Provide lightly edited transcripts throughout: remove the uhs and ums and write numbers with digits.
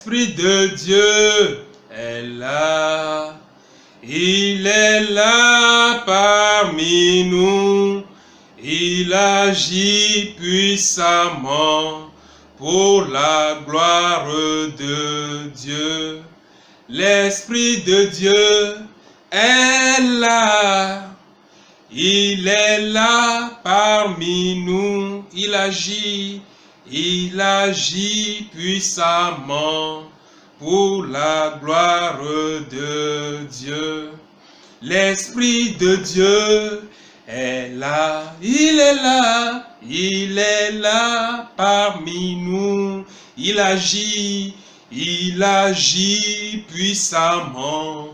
L'Esprit de Dieu est là, il est là parmi nous, il agit puissamment pour la gloire de Dieu. L'Esprit de Dieu est là, il est là parmi nous, il agit puissamment pour la gloire de Dieu. L'Esprit de Dieu est là, il est là parmi nous, il agit puissamment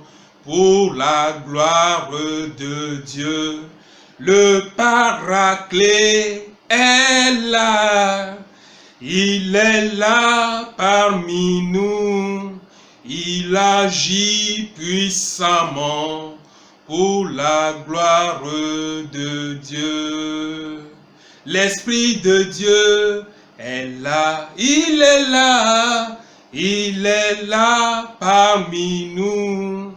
pour la gloire de Dieu. Le Paraclet est là, il est là parmi nous, il agit puissamment pour la gloire de Dieu. L'Esprit de Dieu est là, il est là parmi nous,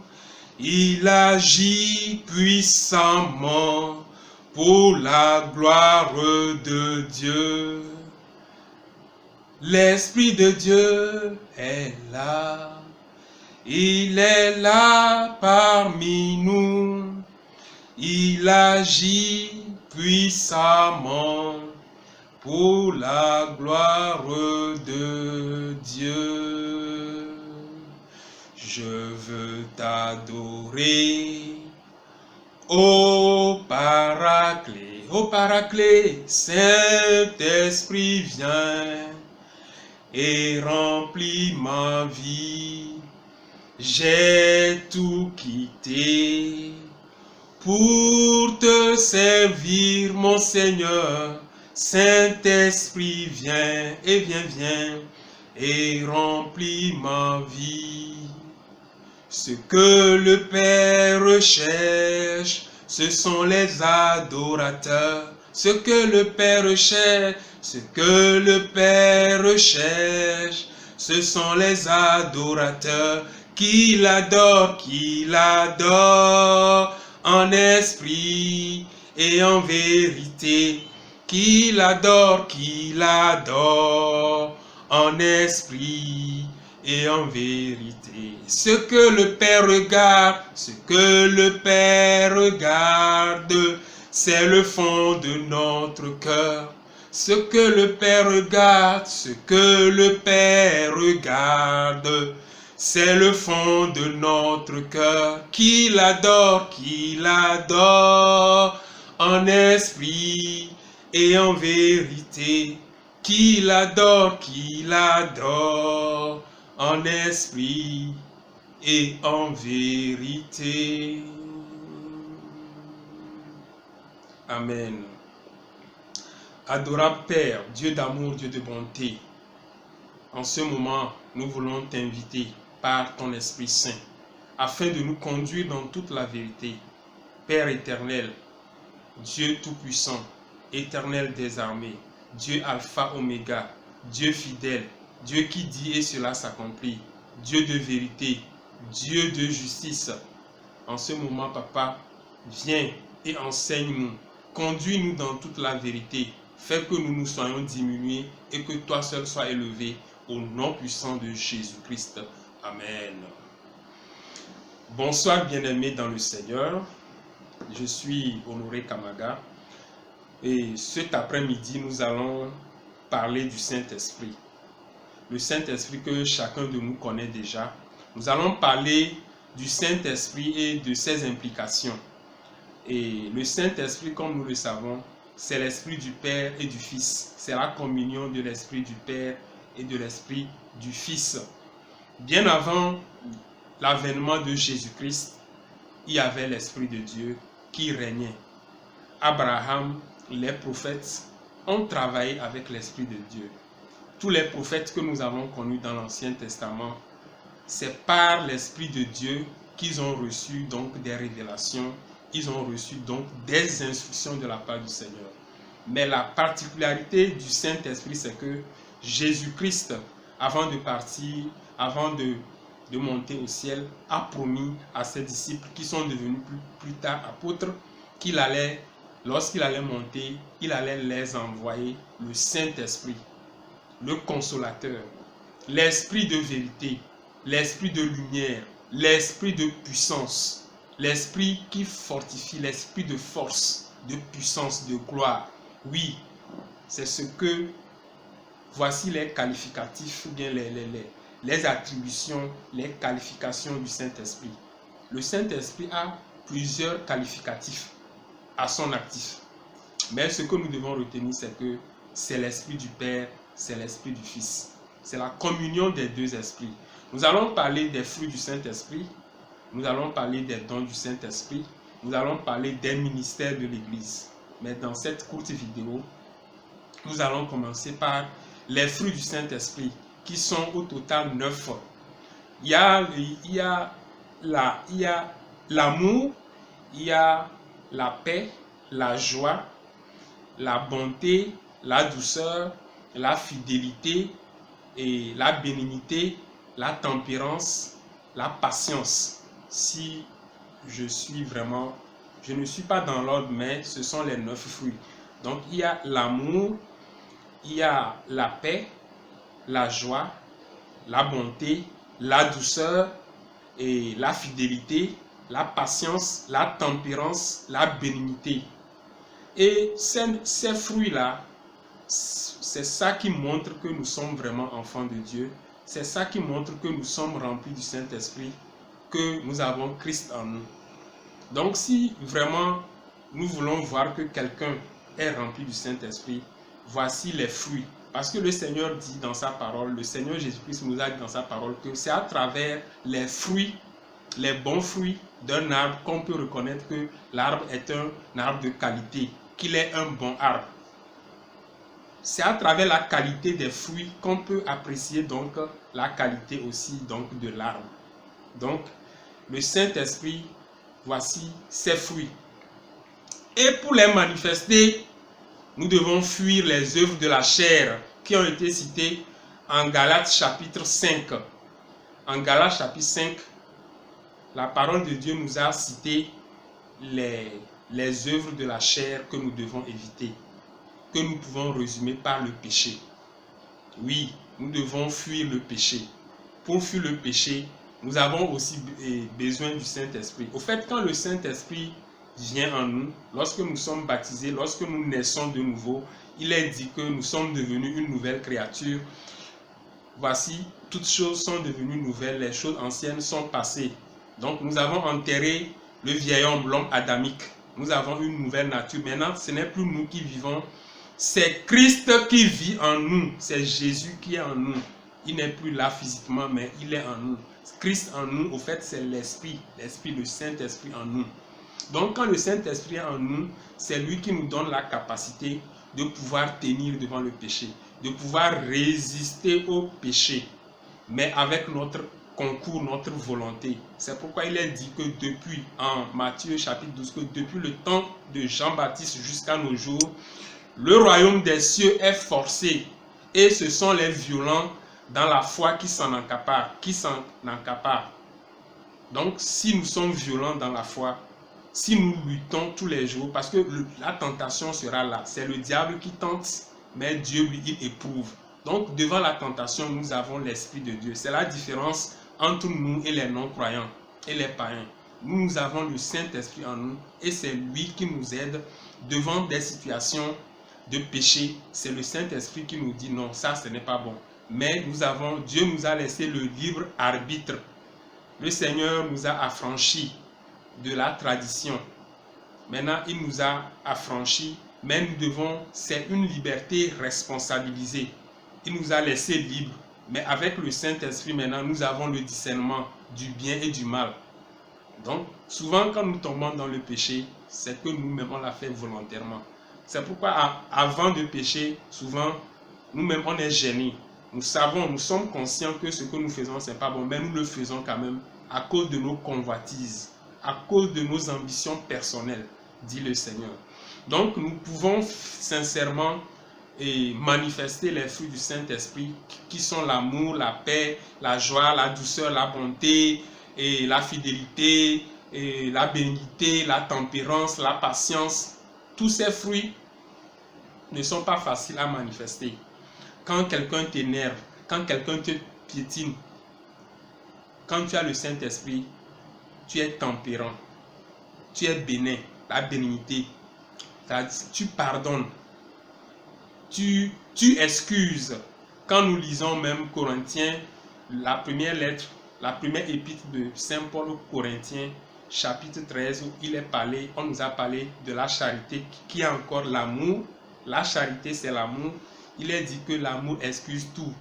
il agit puissamment pour la gloire de Dieu. L'Esprit de Dieu est là, il est là parmi nous, il agit puissamment pour la gloire de Dieu. Je veux t'adorer, ô Paraclet, Saint-Esprit viens et remplis ma vie. J'ai tout quitté pour te servir, mon Seigneur. Saint-Esprit, viens et remplis ma vie. Ce que le Père recherche, ce sont les adorateurs. Ce que le Père recherche, ce sont les adorateurs qui l'adorent en esprit et en vérité. Qui l'adore en esprit et en vérité. Ce que le Père regarde, c'est le fond de notre cœur. Ce que le Père regarde, c'est le fond de notre cœur. Qui l'adore en esprit et en vérité. Qui l'adore en esprit et en vérité. Amen. Adorable Père, Dieu d'amour, Dieu de bonté, en ce moment, nous voulons t'inviter par ton Esprit Saint, afin de nous conduire dans toute la vérité. Père éternel, Dieu tout-puissant, éternel des armées, Dieu alpha oméga, Dieu fidèle, Dieu qui dit et cela s'accomplit, Dieu de vérité, Dieu de justice. En ce moment, Papa, viens et enseigne-nous, conduis-nous dans toute la vérité, fais que nous nous soyons diminués et que toi seul sois élevé, au nom puissant de Jésus-Christ. Amen. Bonsoir bien-aimés dans le Seigneur, je suis Honoré Kamaga. Et cet après-midi, nous allons parler du Saint-Esprit. Le Saint-Esprit que chacun de nous connaît déjà. Nous allons parler du Saint-Esprit et de ses implications. Et le Saint-Esprit, comme nous le savons, c'est l'Esprit du Père et du Fils. C'est la communion de l'Esprit du Père et de l'Esprit du Fils. Bien avant l'avènement de Jésus-Christ, il y avait l'Esprit de Dieu qui régnait. Abraham, les prophètes ont travaillé avec l'Esprit de Dieu. Tous les prophètes que nous avons connus dans l'Ancien Testament, c'est par l'Esprit de Dieu qu'ils ont reçu donc des révélations, ils ont reçu donc des instructions de la part du Seigneur. Mais la particularité du Saint-Esprit, c'est que Jésus-Christ avant de partir, avant de monter au ciel, a promis à ses disciples qui sont devenus plus tard apôtres qu'il allait, lorsqu'il allait monter, il allait les envoyer le Saint-Esprit, le Consolateur, l'Esprit de vérité, l'Esprit de lumière, l'Esprit de puissance, l'Esprit qui fortifie, l'Esprit de force, de puissance, de gloire. Oui, c'est ce que, voici les qualificatifs, ou bien les attributions, les qualifications du Saint-Esprit. Le Saint-Esprit a plusieurs qualificatifs à son actif. Mais ce que nous devons retenir, c'est que c'est l'Esprit du Père, c'est l'Esprit du Fils. C'est la communion des deux esprits. Nous allons parler des fruits du Saint-Esprit, nous allons parler des dons du Saint-Esprit, nous allons parler des ministères de l'Église. Mais dans cette courte vidéo, nous allons commencer par les fruits du Saint-Esprit, qui sont au total 9. Il y a l'amour, il y a la paix, la joie, la bonté, la douceur, la fidélité, et la bénignité, la tempérance, la patience. Si je suis vraiment, je ne suis pas dans l'ordre, mais ce sont les 9 fruits. Donc il y a l'amour, il y a la paix, la joie, la bonté, la douceur et la fidélité, la patience, la tempérance, la bénignité. Et ces fruits-là, c'est ça qui montre que nous sommes vraiment enfants de Dieu. C'est ça qui montre que nous sommes remplis du Saint-Esprit, que nous avons Christ en nous. Donc si vraiment nous voulons voir que quelqu'un est rempli du Saint-Esprit, voici les fruits. Parce que le Seigneur dit dans sa parole, le Seigneur Jésus-Christ nous a dit dans sa parole que c'est à travers les fruits, les bons fruits d'un arbre qu'on peut reconnaître que l'arbre est un arbre de qualité, qu'il est un bon arbre. C'est à travers la qualité des fruits qu'on peut apprécier donc la qualité aussi donc de l'arbre. Donc le Saint-Esprit, voici ses fruits. Et pour les manifester, nous devons fuir les œuvres de la chair qui ont été citées en Galates chapitre 5. En Galates chapitre 5, la parole de Dieu nous a cité les œuvres de la chair que nous devons éviter, que nous pouvons résumer par le péché. Oui, nous devons fuir le péché. Pour fuir le péché, nous avons aussi besoin du Saint-Esprit. Au fait, quand le Saint-Esprit vient en nous, lorsque nous sommes baptisés, lorsque nous naissons de nouveau, il est dit que nous sommes devenus une nouvelle créature. Voici, toutes choses sont devenues nouvelles, les choses anciennes sont passées. Donc nous avons enterré le vieil homme, l'homme adamique. Nous avons une nouvelle nature. Maintenant, ce n'est plus nous qui vivons, c'est Christ qui vit en nous. C'est Jésus qui est en nous. Il n'est plus là physiquement, mais il est en nous. Christ en nous, au fait, c'est l'Esprit, le Saint-Esprit en nous. Donc, quand le Saint-Esprit est en nous, c'est lui qui nous donne la capacité de pouvoir tenir devant le péché, de pouvoir résister au péché, mais avec notre concours, notre volonté. C'est pourquoi il est dit que depuis, en Matthieu chapitre 12, que depuis le temps de Jean-Baptiste jusqu'à nos jours, le royaume des cieux est forcé et ce sont les violents dans la foi qui s'en accaparent, Donc, si nous sommes violents dans la foi, si nous luttons tous les jours, parce que la tentation sera là, c'est le diable qui tente, mais Dieu, lui, il éprouve. Donc, devant la tentation, nous avons l'Esprit de Dieu. C'est la différence entre nous et les non-croyants et les païens. Nous avons le Saint-Esprit en nous et c'est lui qui nous aide devant des situations de péché. C'est le Saint-Esprit qui nous dit non, ça ce n'est pas bon. Mais Dieu nous a laissé le libre arbitre. Le Seigneur nous a affranchis de la tradition. Maintenant, il nous a affranchis, mais c'est une liberté responsabilisée. Il nous a laissé libres. Mais avec le Saint-Esprit, maintenant, nous avons le discernement du bien et du mal. Donc, souvent, quand nous tombons dans le péché, c'est que nous-mêmes, on l'a fait volontairement. C'est pourquoi, avant de pécher, souvent, nous-mêmes, on est gênés. Nous sommes conscients que ce que nous faisons, ce n'est pas bon, mais nous le faisons quand même à cause de nos convoitises, à cause de nos ambitions personnelles, dit le Seigneur. Donc, nous pouvons sincèrement et manifester les fruits du Saint-Esprit qui sont l'amour, la paix, la joie, la douceur, la bonté, et la fidélité, et la bénignité, la tempérance, la patience. Tous ces fruits ne sont pas faciles à manifester. Quand quelqu'un t'énerve, quand quelqu'un te piétine, quand tu as le Saint-Esprit, tu es tempérant, tu es bénin, la bénignité, tu pardonnes, tu excuses. Quand nous lisons même Corinthiens, la première lettre, la première épître de Saint Paul aux Corinthiens, chapitre 13, où on nous a parlé de la charité, qui est encore l'amour. La charité, c'est l'amour. Il est dit que l'amour excuse tout.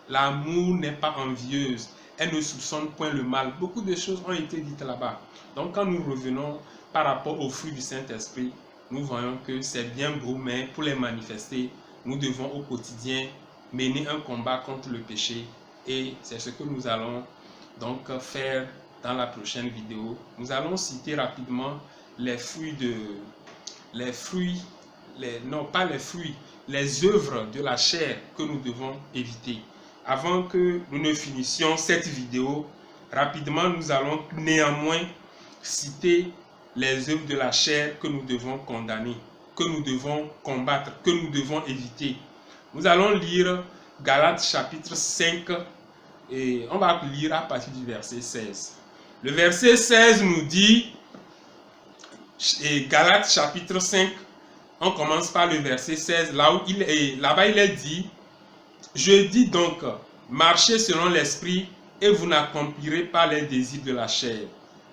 L'amour n'est pas envieuse. Elle ne soupçonne point le mal. Beaucoup de choses ont été dites là-bas. Donc quand nous revenons par rapport aux fruits du Saint-Esprit, nous voyons que c'est bien beau, mais pour les manifester, nous devons au quotidien mener un combat contre le péché. Et c'est ce que nous allons donc faire dans la prochaine vidéo. Nous allons citer rapidement les œuvres de la chair que nous devons éviter. Avant que nous ne finissions cette vidéo, rapidement nous allons néanmoins citer les œuvres de la chair que nous devons condamner, que nous devons combattre, que nous devons éviter. Nous allons lire Galates chapitre 5 et on va lire à partir du verset 16. Le verset 16 nous dit, et Galates chapitre 5, on commence par le verset 16, là-bas il est dit, je dis donc, marchez selon l'esprit et vous n'accomplirez pas les désirs de la chair.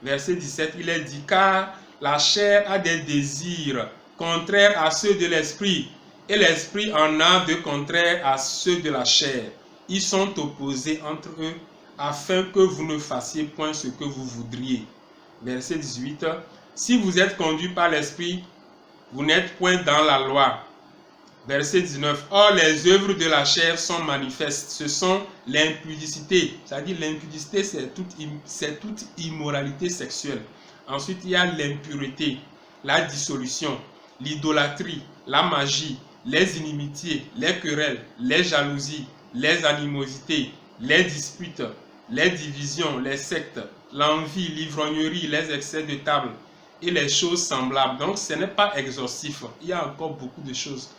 Verset 17, il est dit, car la chair a des désirs contraires à ceux de l'esprit, et l'esprit en a de contraires à ceux de la chair. Ils sont opposés entre eux, afin que vous ne fassiez point ce que vous voudriez. Verset 18, si vous êtes conduit par l'esprit, vous n'êtes point dans la loi. Verset 19, or les œuvres de la chair sont manifestes, ce sont l'impudicité, c'est-à-dire l'impudicité c'est toute immoralité sexuelle. Ensuite il y a l'impureté, la dissolution, l'idolâtrie, la magie, les inimitiés, les querelles, les jalousies, les animosités, les disputes, les divisions, les sectes, l'envie, l'ivrognerie, les excès de table et les choses semblables. Donc ce n'est pas exhaustif, il y a encore beaucoup de choses.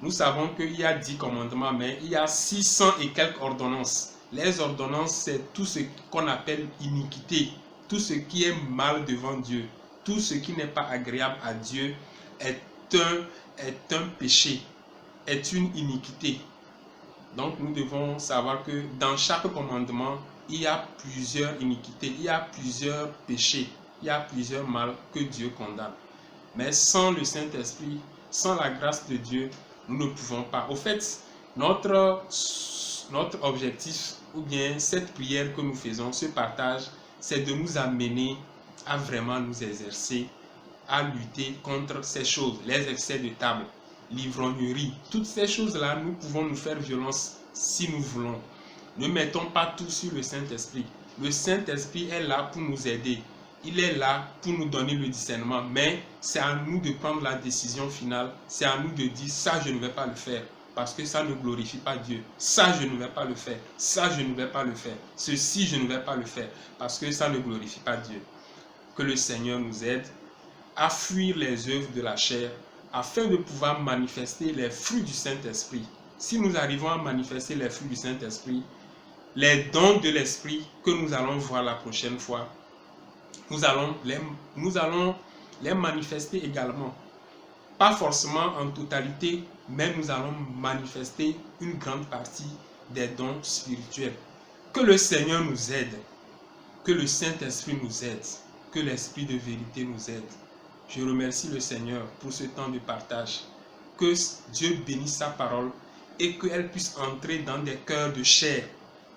Nous savons qu'il y a 10 commandements, mais il y a 600 et quelques ordonnances. Les ordonnances, c'est tout ce qu'on appelle iniquité, tout ce qui est mal devant Dieu, tout ce qui n'est pas agréable à Dieu est un péché, est une iniquité. Donc nous devons savoir que dans chaque commandement, il y a plusieurs iniquités, il y a plusieurs péchés, il y a plusieurs mal que Dieu condamne. Mais sans le Saint-Esprit, sans la grâce de Dieu, nous ne pouvons pas. Au fait, notre objectif, ou bien cette prière que nous faisons, ce partage, c'est de nous amener à vraiment nous exercer, à lutter contre ces choses, les excès de table, l'ivrognerie, toutes ces choses-là, nous pouvons nous faire violence si nous voulons. Ne mettons pas tout sur le Saint-Esprit. Le Saint-Esprit est là pour nous aider. Il est là pour nous donner le discernement, mais c'est à nous de prendre la décision finale. C'est à nous de dire, ça je ne vais pas le faire, parce que ça ne glorifie pas Dieu. Ça je ne vais pas le faire, ça je ne vais pas le faire. Ceci je ne vais pas le faire, parce que ça ne glorifie pas Dieu. Que le Seigneur nous aide à fuir les œuvres de la chair, afin de pouvoir manifester les fruits du Saint-Esprit. Si nous arrivons à manifester les fruits du Saint-Esprit, les dons de l'Esprit que nous allons voir la prochaine fois, nous allons les manifester également. Pas forcément en totalité, mais nous allons manifester une grande partie des dons spirituels. Que le Seigneur nous aide, que le Saint-Esprit nous aide, que l'Esprit de vérité nous aide. Je remercie le Seigneur pour ce temps de partage. Que Dieu bénisse sa parole et qu'elle puisse entrer dans des cœurs de chair,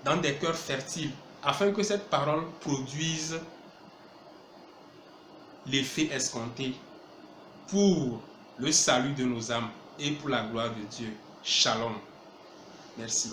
dans des cœurs fertiles, afin que cette parole produise l'effet escompté pour le salut de nos âmes et pour la gloire de Dieu. Shalom. Merci.